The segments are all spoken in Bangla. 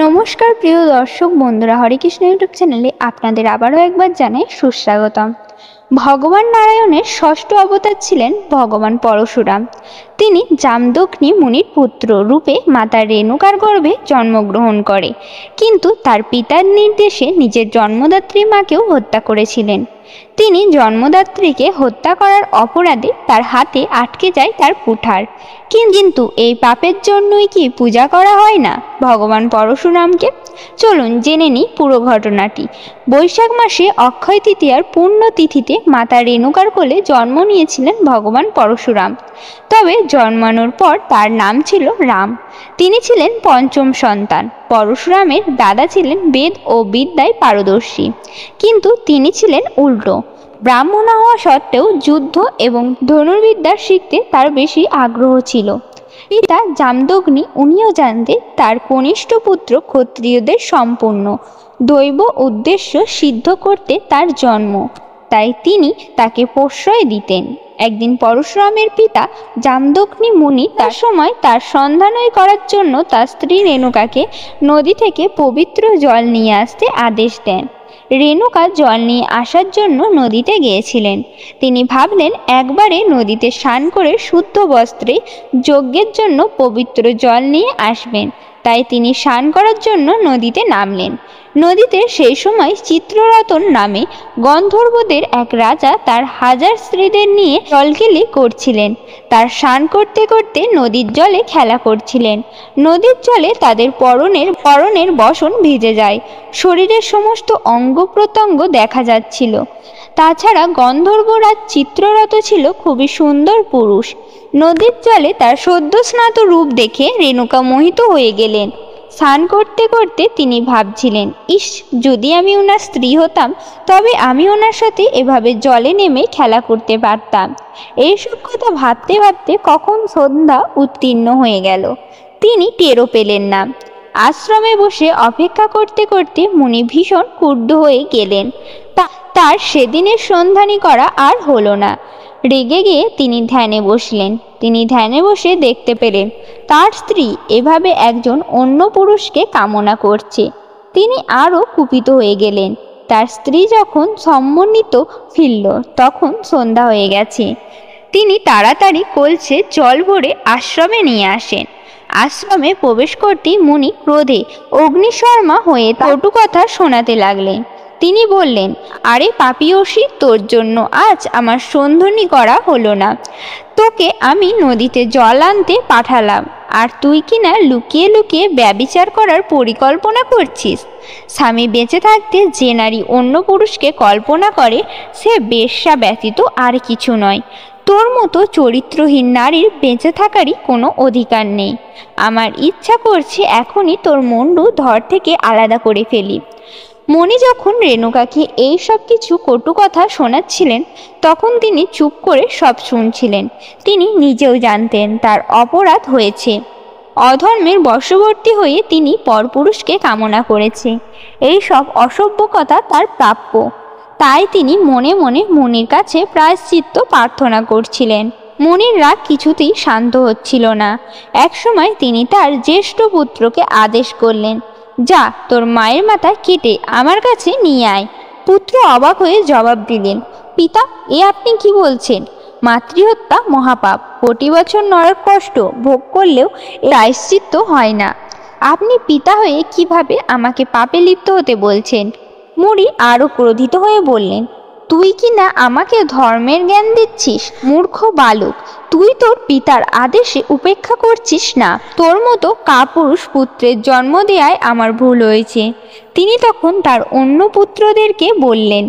নমস্কার প্রিয় দর্শক বন্ধুরা, হরে কৃষ্ণ ইউটিউব চ্যানেলে আপনাদের আবারও একবার জানাই সুস্বাগতম। ভগবান নারায়ণের ষষ্ঠ অবতার ছিলেন ভগবান পরশুরাম। তিনি জামদগ্নি মুনির পুত্র রূপে মাতা রেণুকার গর্ভে জন্মগ্রহণ করে, কিন্তু তার পিতার নির্দেশে নিজের জন্মদাত্রী মাকেও হত্যা করেছিলেন। তিনি জন্মদাত্রীকে হত্যা করার অপরাধে তার হাতে আটকে যায় তার কুঠার। কিন্তু এই পাপের জন্যই কি পূজা করা হয় না ভগবান পরশুরামকে? চলুন জেনে নিই পুরো ঘটনাটি। বৈশাখ মাসে অক্ষয় তৃতীয়ার পূর্ণ তিথিতে মাতা রেণুকার কোলে জন্ম নিয়েছিলেন ভগবান পরশুরাম। তবে জন্মানোর পর তার নাম ছিল রাম। তিনি ছিলেন পঞ্চম সন্তান। পরশুরামের দাদা ছিলেন বেদ ও বিদ্যায় পারদর্শী, কিন্তু তিনি ছিলেন উল্টো। ব্রাহ্মণ হওয়া সত্ত্বেও যুদ্ধ এবং ধনুর্বিদ্যা শিখতে তার বেশি আগ্রহ ছিল। পিতা জামদগ্নি উনিও জানতেন তার কনিষ্ঠ পুত্র ক্ষত্রিয়দের সম্পূর্ণ দৈব উদ্দেশ্য সিদ্ধ করতে তার জন্ম, তাই তিনি তাকে প্রশ্রয় দিতেন। একদিন পরশুরামের পিতা জামদগ্নি মুনি তার সময় তার সন্ধানই করার জন্য তার স্ত্রী রেণুকাকে নদী থেকে পবিত্র জল নিয়ে আসতে আদেশ দেন। রেণুকা জল নিয়ে আসার জন্য নদীতে গিয়েছিলেন। তিনি ভাবলেন একবারে নদীতে স্নান করে শুদ্ধ বস্ত্রে যজ্ঞের জন্য পবিত্র জল নিয়ে আসবেন, তাই তিনি স্নান করার জন্য নদীতে নামলেন। নদীতে সেই সময় চিত্ররতন নামে গন্ধর্বদের এক রাজা তার 1000 স্ত্রীদের নিয়ে জলকেলি করছিলেন। তার স্নান করতে করতে নদীর জলে খেলা করছিলেন। নদীর জলে তাদের পরনের বসন ভিজে যায়, শরীরের সমস্ত অঙ্গ প্রত্যঙ্গ দেখা যাচ্ছিল। তাছাড়া গন্ধর্বরাজ চিত্ররত ছিল খুবই সুন্দর পুরুষ। নদীর জলে তার সদ্য স্নাত রূপ দেখে রেণুকা মোহিত হয়ে গেলেন। স্নান করতে করতে তিনি ভাবছিলেন, ইস, যদি আমি ওনার স্ত্রী হতাম তবে আমি ওনার সাথে এভাবে জলে নেমে খেলা করতে পারতাম। এইসব কথা ভাবতে ভাবতে কখন সন্ধ্যা উত্তীর্ণ হয়ে গেল তিনি টেরও পেলেন না। আশ্রমে বসে অপেক্ষা করতে করতে মুনি ভীষণ ক্রুদ্ধ হয়ে গেলেন। তার সেদিনের সন্ধানী করা আর হলো না। রেগে গিয়ে তিনি ধ্যানে বসলেন। তিনি ধ্যানে বসে দেখতে পেলেন তার স্ত্রী এভাবে একজন অন্য পুরুষকে কামনা করছে। তিনি আরও কুপিত হয়ে গেলেন। তার স্ত্রী যখন সম্মোহিত ফিরল তখন সন্ধ্যা হয়ে গেছে। তিনি তাড়াতাড়ি কলসে জল ভরে আশ্রমে নিয়ে আসেন। আশ্রমে প্রবেশ করতেই মুনি ক্রোধে অগ্নিশর্মা হয়ে কটু কথা শোনাতে লাগলেন। তিনি বললেন, আরে পাপিয়সী, তোর জন্য আজ আমার সন্ধানী করা হলো না। তোকে আমি নদীতে জল আনতে পাঠালাম, আর তুই কিনা লুকিয়ে লুকিয়ে ব্যভিচার করার পরিকল্পনা করছিস। স্বামী বেঁচে থাকতে যে নারী অন্য পুরুষকে কল্পনা করে সে বেশ্যা ব্যতীত আর কিছু নয়। তোর মতো চরিত্রহীন নারীর বেঁচে থাকারই কোনো অধিকার নেই। আমার ইচ্ছা করছে এখনই তোর মুন্ডু ধর থেকে আলাদা করে ফেলি। মণি যখন রেণুকাকে এই সব কিছু কটু কথা শোনাচ্ছিলেন তখন তিনি চুপ করে সব শুনছিলেন। তিনি নিজেও জানতেন তার অপরাধ হয়েছে। অধর্মের বশবর্তী হয়ে তিনি পরপুরুষকে কামনা করেছে। এই সব অসভ্য কথা তার প্রাপ্য। তাই তিনি মনে মনে মুনির কাছে প্রায়শ্চিত্ত প্রার্থনা করছিলেন। মুনির রাগ কিছুতেই শান্ত হচ্ছিল না। একসময় তিনি তার জ্যেষ্ঠ পুত্রকে আদেশ করলেন, যা, তোর মায়ের মাথা কেটে আমার কাছে নিয়ে আয়। পুত্র অবাক হয়ে জবাব দিলেন, পিতা, এ আপনি কি বলছেন? মাতৃহত্যা মহাপাপ। কোটি বছর নরক কষ্ট ভোগ করলেও প্রায়শ্চিত্ত হয় না। আপনি পিতা হয়ে কিভাবে আমাকে পাপে লিপ্ত হতে বলছেন? মুনি আরও ক্রোধিত হয়ে বললেন, তুই কি না আমাকে ধর্মের জ্ঞান দিচ্ছিস? মূর্খ বালক, তুই তোর পিতার আদেশে উপেক্ষা করছিস না। তোর মতো কাপুরুষ পুত্রের জন্ম দেয়ায় আমার ভুল হয়েছে। তিনি তখন তার অন্য পুত্রদেরকে বললেন,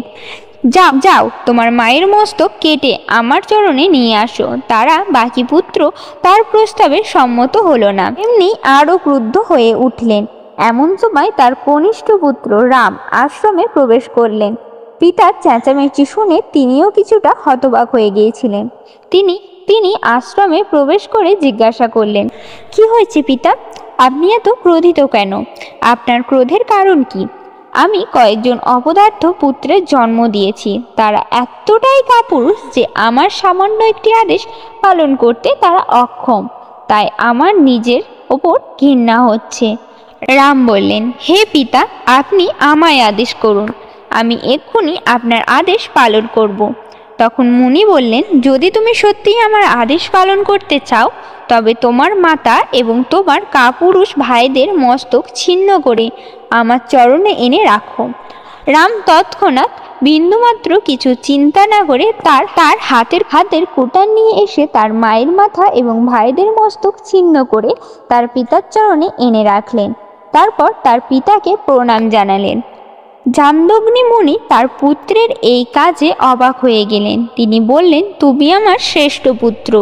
যাও, তোমার মায়ের মস্তক কেটে আমার চরণে নিয়ে আসো। তারা বাকি পুত্র তার প্রস্তাবে সম্মত হলো না। এমনি আরও ক্রুদ্ধ হয়ে উঠলেন। এমন সময় তার কনিষ্ঠ পুত্র রাম আশ্রমে প্রবেশ করলেন। পিতার চেঁচামেচি শুনে তিনিও কিছুটা হতবাক হয়ে গিয়েছিলেন। তিনি আশ্রমে প্রবেশ করে জিজ্ঞাসা করলেন, কি হয়েছে পিতা? আপনি এত ক্রোধিত কেন? আপনার ক্রোধের কারণ কি? আমি কয়েকজন অপদার্থ পুত্রের জন্ম দিয়েছি। তারা এতটাই কাপুরুষ যে আমার সামান্য একটি আদেশ পালন করতে তারা অক্ষম। তাই আমার নিজের ওপর ঘৃণা হচ্ছে। রাম বললেন, হে পিতা, আপনি আমায় আদেশ করুন, আমি এক্ষুনি আপনার আদেশ পালন করব। তখন মুনি বললেন, যদি তুমি সত্যিই আমার আদেশ পালন করতে চাও তবে তোমার মাতা এবং তোমার কাপুরুষ ভাইদের মস্তক ছিন্ন করে আমার চরণে এনে রাখো। রাম তৎক্ষণাৎ বিন্দুমাত্র কিছু চিন্তা না করে তার হাতের কুঠার নিয়ে এসে তার মায়ের মাথা এবং ভাইদের মস্তক ছিন্ন করে তার পিতার চরণে এনে রাখলেন। তারপর তার পিতাকে প্রণাম জানালেন। জামদগ্নি মুনি তার পুত্রের এই কাজে অবাক হয়ে গেলেন। তিনি বললেন, তুমি আমার শ্রেষ্ঠ পুত্র,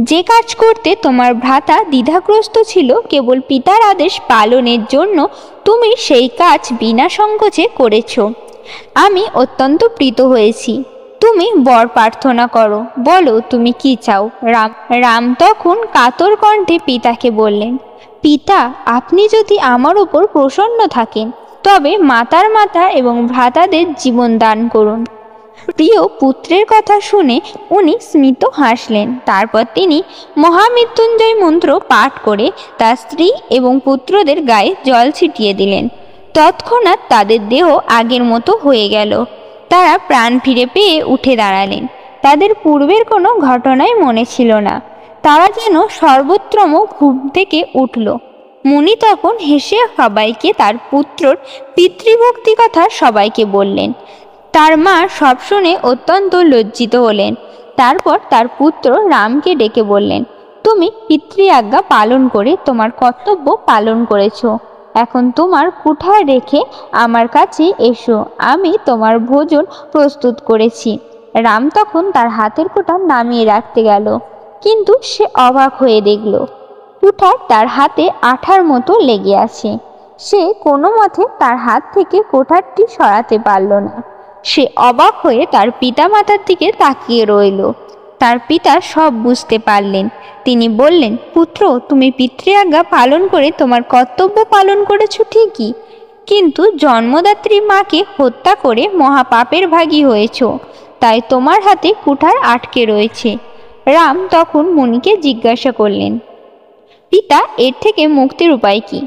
যে কাজ করতে তোমার ভ্রাতা দ্বিধাগ্রস্ত ছিল কেবল পিতার আদেশ পালনের জন্য তুমি সেই কাজ বিনা সংকোচে করেছ। আমি অত্যন্ত প্রীত হয়েছি। তুমি বর প্রার্থনা করো, বলো তুমি কি চাও। রাম তখন কাতর কণ্ঠে পিতাকে বললেন, পিতা, আপনি যদি আমার উপর প্রসন্ন থাকেন তবে মাতার মাথা এবং ভ্রাতাদের জীবন দান করুন। প্রিয় পুত্রের কথা শুনে উনি স্মিত হাসলেন। তারপর তিনি মহামৃত্যুঞ্জয় মন্ত্র পাঠ করে তার স্ত্রী এবং পুত্রদের গায়ে জল ছিটিয়ে দিলেন। তৎক্ষণাৎ তাদের দেহ আগের মতো হয়ে গেল। তারা প্রাণ ফিরে পেয়ে উঠে দাঁড়ালেন। তাদের পূর্বের কোনো ঘটনাই মনে ছিল না। তারা যেন সর্বত্রম ঘুম থেকে উঠল। মুনি তখন হেসে সবাইকে তার পুত্রর পিতৃভক্তি কথা সবাইকে বললেন। তার মা সব শুনে অত্যন্ত লজ্জিত হলেন। তারপর তার পুত্র রামকে ডেকে বললেন, তুমি পিতৃ আজ্ঞা পালন করে তোমার কর্তব্য পালন করেছ। এখন তোমার কুঠার রেখে আমার কাছে এসো, আমি তোমার ভোজন প্রস্তুত করেছি। রাম তখন তার হাতের কুঠার নামিয়ে রাখতে গেল, কিন্তু সে অবাক হয়ে দেখল কুঠার তার হাতে আঠার মতো লেগে আছে। সে কোনো মতে তার হাত থেকে কুঠারটি সরাতে পারল না। সে অবাক হয়ে তার পিতা মাতার দিকে তাকিয়ে রইল। তার পিতা সব বুঝতে পারলেন। তিনি বললেন, পুত্র, তুমি পিতৃ আজ্ঞা পালন করে তোমার কর্তব্য পালন করেছো ঠিকই, কিন্তু জন্মদাত্রী মাকে হত্যা করে মহাপাপের ভাগী হয়েছ, তাই তোমার হাতে কুঠার আটকে রয়েছে। রাম তখন মুনিকে জিজ্ঞাসা করলেন, পিতা, এর থেকে মুক্তির উপায় কি?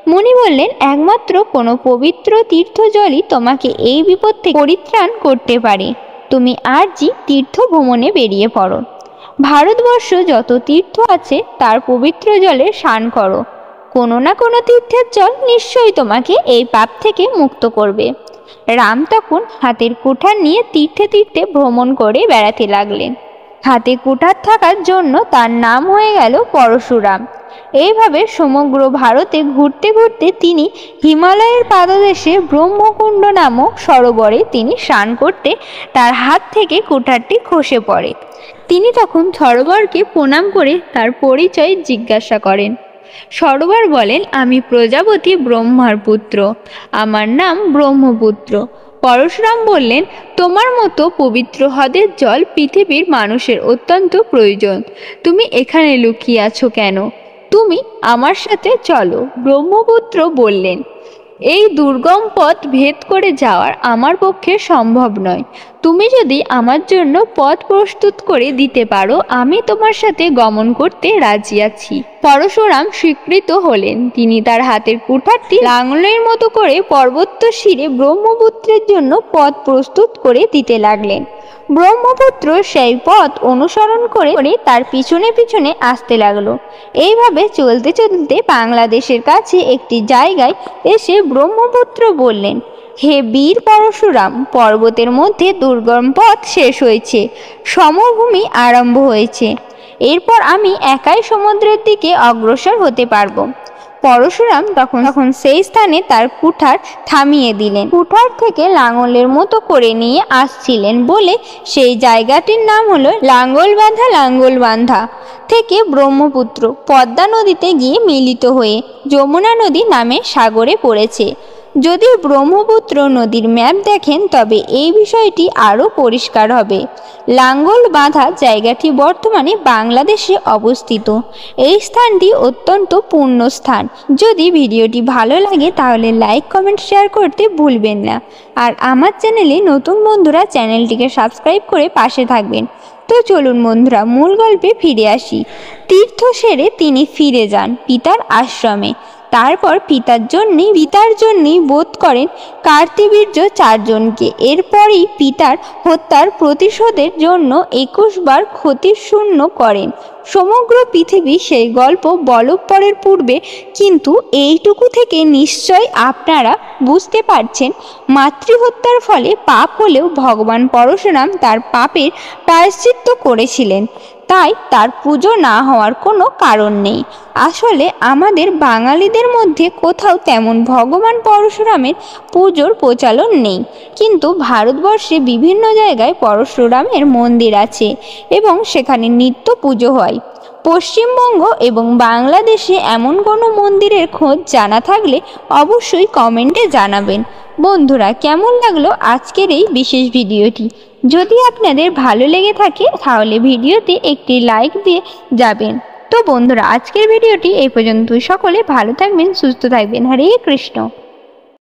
মুনি বললেন, একমাত্র কোনো পবিত্র তীর্থ জলই তোমাকে এই বিপদ থেকে পরিত্রাণ করতে পারে। তুমি আজই তীর্থ ভ্রমণে বেরিয়ে পড়ো। ভারতবর্ষ যত তীর্থ আছে তার পবিত্র জলে স্নান করো। কোনো না কোনো তীর্থের জল নিশ্চয়ই তোমাকে এই পাপ থেকে মুক্ত করবে। রাম তখন হাতের কুঠার নিয়ে তীর্থে তীর্থে ভ্রমণ করে বেড়াতে লাগলেন। হাতে কুঠার থাকার জন্য তার নাম হয়ে গেল পরশুরাম। এইভাবে সমগ্র ভারতে ঘুরতে ঘুরতে তিনি হিমালয়ের পাদদেশে ব্রহ্মকুণ্ড নামক সরোবরে তিনি স্নান করতে তার হাত থেকে কুঠারটি খসে পড়ে। তিনি তখন সরোবরকে প্রণাম করে তার পরিচয় জিজ্ঞাসা করেন। সরোবর বলেন, আমি প্রজাপতি ব্রহ্মার পুত্র, আমার নাম ব্রহ্মপুত্র। পরশুরাম বললেন, তোমার মতো পবিত্র হ্রদের জল পৃথিবীর মানুষের অত্যন্ত প্রয়োজন। তুমি এখানে লুকিয়ে আছো কেন? তুমি আমার সাথে চলো। ব্রহ্মপুত্র বললেন, এই দুর্গম পথ ভেদ করে যাওয়ার আমার পক্ষে সম্ভব নয়। তুমি যদি আমার জন্য পথ প্রস্তুত করে দিতে পারো, আমি তোমার সাথে গমন করতে রাজি আছি। পরশুরাম স্বীকৃত হলেন। তিনি তার হাতের কুঠারটি লাঙলের মতো করে পর্বত শিরে ব্রহ্মপুত্রের জন্য পথ প্রস্তুত করে দিতে লাগলেন। ব্রহ্মপুত্র সেই পথ অনুসরণ করে তার পিছনে পিছনে আসতে লাগলো। এইভাবে চলতে চলতে বাংলাদেশের কাছে একটি জায়গায় এসে ব্রহ্মপুত্র বললেন, হে বীর পরশুরাম, পর্বতের মধ্যে দুর্গম পথ শেষ হয়েছে, সমভূমি আরম্ভ হয়েছে। এরপর আমি একাই সমুদ্রের দিকে অগ্রসর হতে পারবো। পরশুরাম তখন সেই স্থানে তার কুঠার থামিয়ে দিলেন। কুঠার থেকে লাঙলের মতো করে নিয়ে আসছিলেন বলে সেই জায়গাটির নাম হলো লাঙ্গলবান্ধা থেকে ব্রহ্মপুত্র পদ্মা নদীতে গিয়ে মিলিত হয়ে যমুনা নদী নামে সাগরে পড়েছে। যদি ব্রহ্মপুত্র নদীর ম্যাপ দেখেন তবে এই বিষয়টি আরও পরিষ্কার হবে। লাঙ্গলবান্ধা জায়গাটি বর্তমানে বাংলাদেশে অবস্থিত। এই স্থানটি অত্যন্ত পূর্ণ স্থান। যদি ভিডিওটি ভালো লাগে তাহলে লাইক, কমেন্ট, শেয়ার করতে ভুলবেন না। আর আমার চ্যানেলে নতুন বন্ধুরা চ্যানেলটিকে সাবস্ক্রাইব করে পাশে থাকবেন। তো চলুন বন্ধুরা, মূল গল্পে ফিরে আসি। তীর্থ সেরে তিনি ফিরে যান পিতার আশ্রমে। তারপর পিতার জন্যই বোধ করেন কার্তিবীর্য 4 জনকে। এরপরই পিতার হত্যার প্রতিশোধের জন্য 21 বার ক্ষতিশূন্য করেন। সমগ্র পৃথিবী সেই গল্প বলবপরের পূর্বে, কিন্তু এইটুকু থেকে নিশ্চয় আপনারা বুঝতে পারছেন মাতৃহত্যার ফলে পাপ হলেও ভগবান পরশুরাম তার পাপের প্রায়শ্চিত্ত করেছিলেন, তাই তার পুজো না হওয়ার কোনো কারণ নেই। আসলে আমাদের বাঙালিদের মধ্যে কোথাও তেমন ভগবান পরশুরামের পুজোর প্রচলন নেই, কিন্তু ভারতবর্ষে বিভিন্ন জায়গায় পরশুরামের মন্দির আছে এবং সেখানে নিত্য পুজো হয়। পশ্চিমবঙ্গ এবং বাংলাদেশে এমন কোনো মন্দিরের খোঁজ জানা থাকলে অবশ্যই কমেন্টে জানাবেন। বন্ধুরা, কেমন লাগলো আজকের এই বিশেষ ভিডিওটি? যদি আপনাদের ভালো লেগে থাকে তাহলে ভিডিওতে একটি লাইক দিয়ে যাবেন। তো বন্ধুরা, আজকের ভিডিওটি এই পর্যন্তই। সকলে ভালো থাকবেন, সুস্থ থাকবেন। হরে কৃষ্ণ।